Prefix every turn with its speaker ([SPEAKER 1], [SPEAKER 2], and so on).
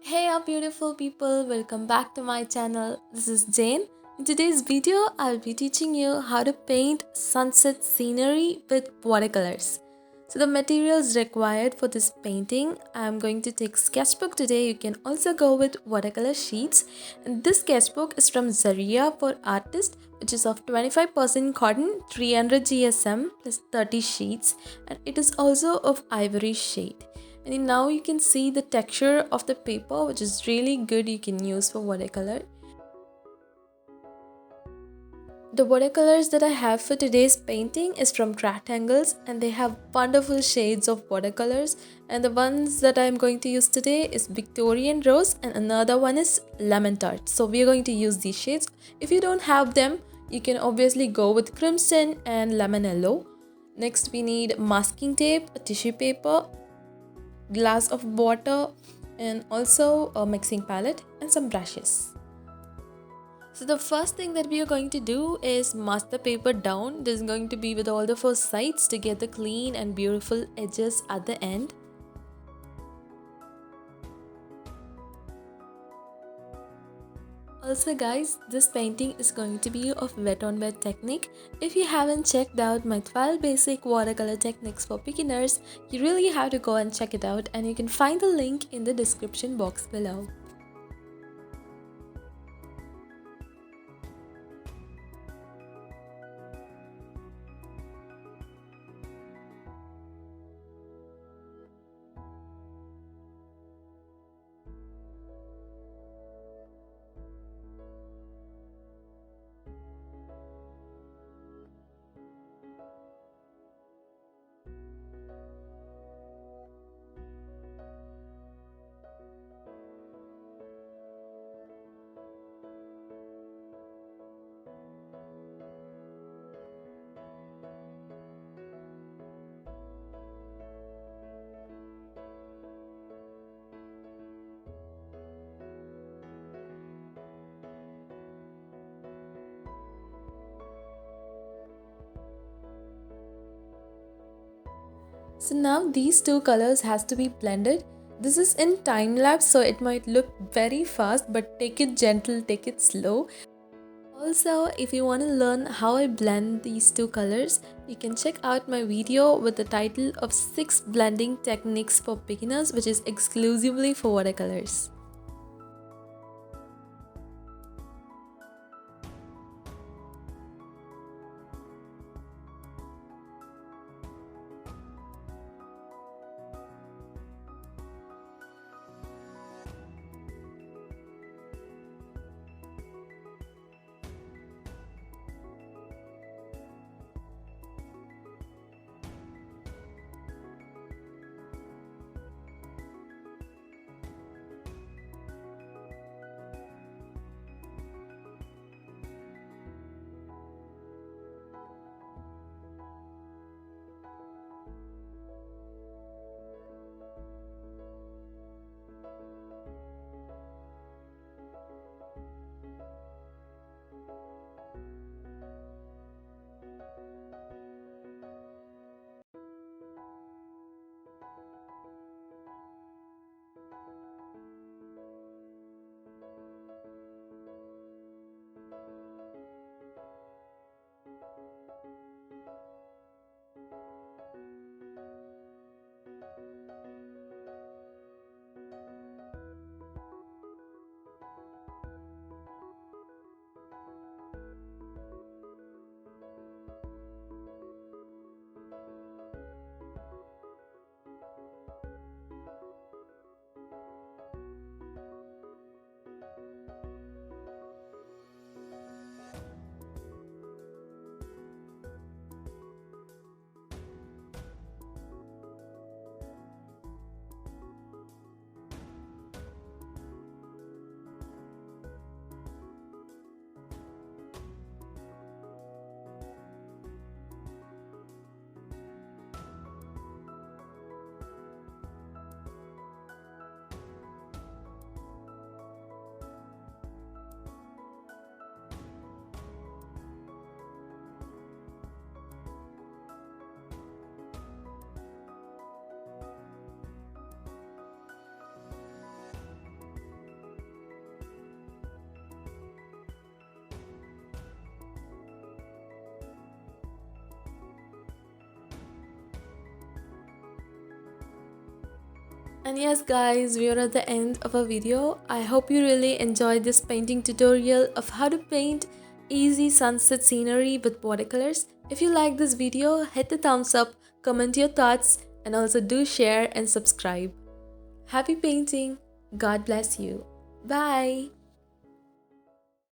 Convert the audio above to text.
[SPEAKER 1] Hey up beautiful people, welcome back to my channel. This is Jane. In today's video, I'll be teaching you how to paint sunset scenery with watercolors. So the materials required for this painting, I'm going to take sketchbook today. You can also go with watercolor sheets. And this sketchbook is from Zaria for Artist, which is of 25% cotton, 300 GSM plus 30 sheets, and it is also of ivory shade. And now you can see the texture of the paper, which is really good. You can use for watercolor. The watercolors that I have for today's painting is from Rectangles, and they have wonderful shades of watercolors, and the ones that I'm going to use today is Victorian Rose and another one is Lemon Tart. So we are going to use these shades. If you don't have them, you can obviously go with Crimson and Lemon Yellow. Next we need masking tape, a tissue paper, glass of water, and also a mixing palette and some brushes. So the first thing that we are going to do is mask the paper down. This is going to be with all the four sides to get the clean and beautiful edges at the end. Also guys, this painting is going to be of wet on wet technique. If you haven't checked out my 12 basic watercolor techniques for beginners, you really have to go and check it out, and you can find the link in the description box below. So now these two colors has to be blended. This is in time lapse, so it might look very fast, but take it gentle, take it slow. Also, if you want to learn how I blend these two colors, you can check out my video with the title of 6 blending techniques for beginners, which is exclusively for watercolors. And yes guys, we are at the end of our video. I hope you really enjoyed this painting tutorial of how to paint easy sunset scenery with watercolors. If you like this video, hit the thumbs up, comment your thoughts, and also do share and subscribe. Happy painting! God bless you. Bye!